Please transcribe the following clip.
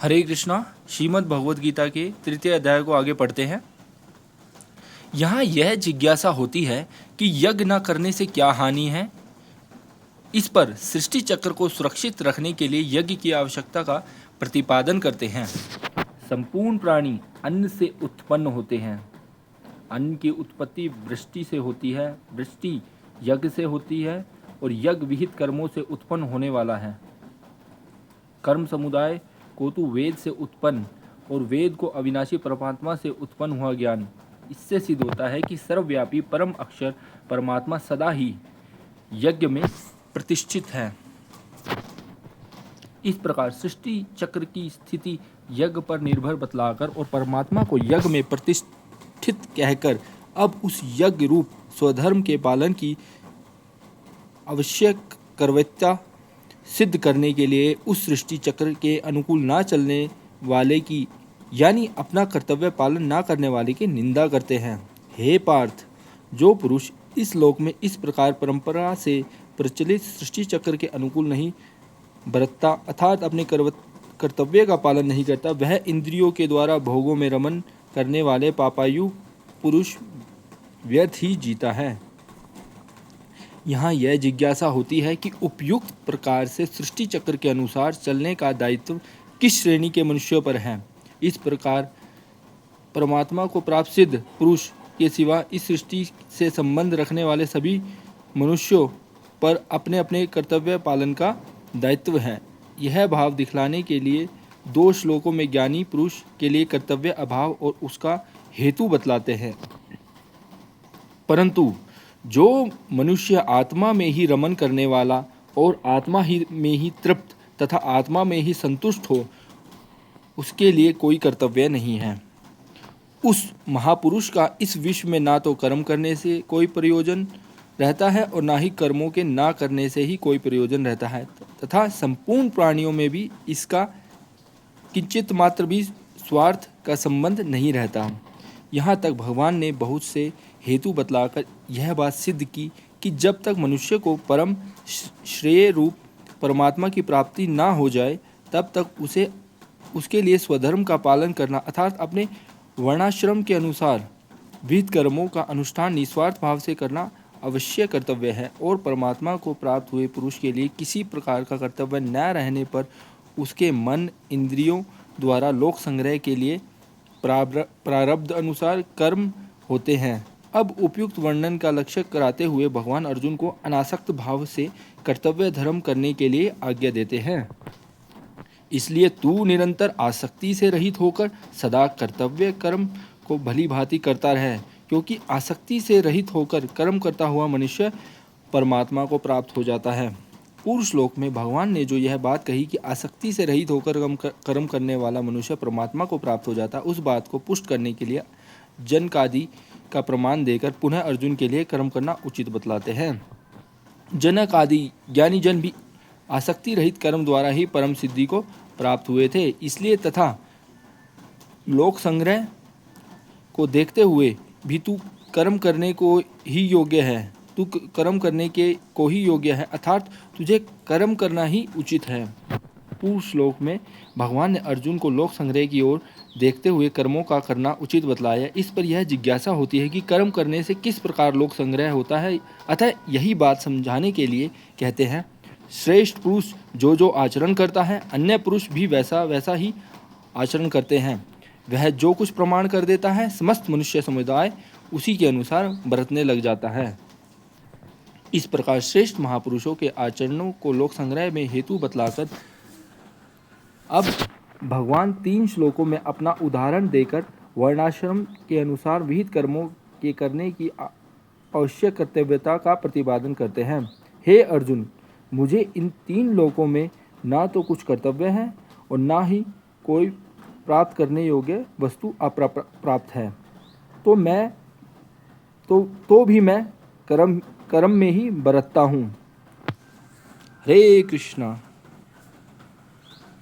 हरे कृष्णा। श्रीमद् भगवद गीता के तृतीय अध्याय को आगे पढ़ते हैं। यहाँ यह जिज्ञासा होती है कि यज्ञ न करने से क्या हानि है। इस पर सृष्टि चक्र को सुरक्षित रखने के लिए यज्ञ की आवश्यकता का प्रतिपादन करते हैं। संपूर्ण प्राणी अन्न से उत्पन्न होते हैं। अन्न की उत्पत्ति वृष्टि से होती है, वृष्टि यज्ञ से होती है और यज्ञ विहित कर्मों से उत्पन्न होने वाला है। कर्म समुदाय को तो वेद से उत्पन्न और वेद को अविनाशी परमात्मा से उत्पन्न हुआ ज्ञान, इससे सिद्ध होता है कि सर्वव्यापी परम अक्षर परमात्मा सदा ही यज्ञ में प्रतिष्ठित है। इस प्रकार सृष्टि चक्र की स्थिति यज्ञ पर निर्भर बतलाकर और परमात्मा को यज्ञ में प्रतिष्ठित कहकर अब उस यज्ञ रूप स्वधर्म के पालन की आवश्यक कर्तव्यता सिद्ध करने के लिए उस सृष्टि चक्र के अनुकूल ना चलने वाले की, यानी अपना कर्तव्य पालन ना करने वाले की निंदा करते हैं। हे पार्थ, जो पुरुष इस लोक में इस प्रकार परंपरा से प्रचलित सृष्टि चक्र के अनुकूल नहीं बरतता अर्थात अपने कर्तव्य का पालन नहीं करता, वह इंद्रियों के द्वारा भोगों में रमन करने वाले पापायु पुरुष व्यर्थ ही जीता है। यहाँ यह जिज्ञासा होती है कि उपयुक्त प्रकार से सृष्टि चक्र के अनुसार चलने का दायित्व किस श्रेणी के मनुष्यों पर है। इस प्रकार परमात्मा को प्राप्त सिद्ध पुरुष के सिवा इस सृष्टि से संबंध रखने वाले सभी मनुष्यों पर अपने अपने कर्तव्य पालन का दायित्व है। यह भाव दिखलाने के लिए दो श्लोकों में ज्ञानी पुरुष के लिए कर्तव्य अभाव और उसका हेतु बतलाते हैं। परंतु जो मनुष्य आत्मा में ही रमन करने वाला और आत्मा ही में ही तृप्त तथा आत्मा में ही संतुष्ट हो, उसके लिए कोई कर्तव्य नहीं है। उस महापुरुष का इस विश्व में ना तो कर्म करने से कोई प्रयोजन रहता है और ना ही कर्मों के ना करने से ही कोई प्रयोजन रहता है, तथा संपूर्ण प्राणियों में भी इसका किंचित मात्र भी स्वार्थ का संबंध नहीं रहता। यहाँ तक भगवान ने बहुत से हेतु बतलाकर यह बात सिद्ध की कि जब तक मनुष्य को परम श्रेय रूप परमात्मा की प्राप्ति ना हो जाए, तब तक उसके लिए स्वधर्म का पालन करना अर्थात अपने वर्णाश्रम के अनुसार विहित कर्मों का अनुष्ठान निस्वार्थ भाव से करना अवश्य कर्तव्य है। और परमात्मा को प्राप्त हुए पुरुष के लिए किसी प्रकार का कर्तव्य न रहने पर उसके मन इंद्रियों द्वारा लोक संग्रह के लिए प्रारब्ध अनुसार कर्म होते हैं। अब उपयुक्त वर्णन का लक्ष्य कराते हुए भगवान अर्जुन को अनासक्त भाव से कर्तव्य धर्म करने के लिए आज्ञा देते हैं। इसलिए तू निरंतर आसक्ति से रहित होकर सदा कर्तव्य कर्म को भली भांति करता रहे, क्योंकि आसक्ति से रहित होकर कर्म करता हुआ मनुष्य परमात्मा को प्राप्त हो जाता है। पूर्व श्लोक में भगवान ने जो यह बात कही कि आसक्ति से रहित होकर कर्म करने वाला मनुष्य परमात्मा को प्राप्त हो जाता, उस बात को पुष्ट करने के लिए जनकादि का प्रमाण देकर पुनः अर्जुन के लिए कर्म करना उचित बतलाते हैं। जनक आदि ज्ञानी जन भी आसक्ति रहित कर्म द्वारा ही परम सिद्धि को प्राप्त हुए थे। इसलिए तथा लोक संग्रह को देखते हुए भी तू कर्म करने को ही योग्य है, तू कर्म करने के को ही योग्य है, अर्थात तुझे कर्म करना ही उचित है। पूर्व श्लोक में भगवान ने अर्जुन को लोक संग्रह की ओर देखते हुए कर्मों का करना उचित बतलाया। इस पर यह जिज्ञासा होती है कि कर्म करने से किस प्रकार लोक संग्रह होता है। अतः यही बात समझाने के लिए कहते हैं, श्रेष्ठ पुरुष जो जो आचरण करता है, अन्य पुरुष भी वैसा वैसा ही आचरण करते हैं। वह जो कुछ प्रमाण कर देता है, समस्त मनुष्य समुदाय उसी के अनुसार बरतने लग जाता है। इस प्रकार श्रेष्ठ महापुरुषों के आचरणों को लोक संग्रह में हेतु बतलाकर अब भगवान 3 श्लोकों में अपना उदाहरण देकर वर्णाश्रम के अनुसार विहित कर्मों के करने की आवश्यक कर्तव्यता का प्रतिपादन करते हैं। हे अर्जुन, मुझे इन 3 लोकों में ना तो कुछ कर्तव्य है और ना ही कोई प्राप्त करने योग्य वस्तु अप्राप्त है, तो भी मैं कर्म में ही बरतता हूँ। हरे कृष्णा।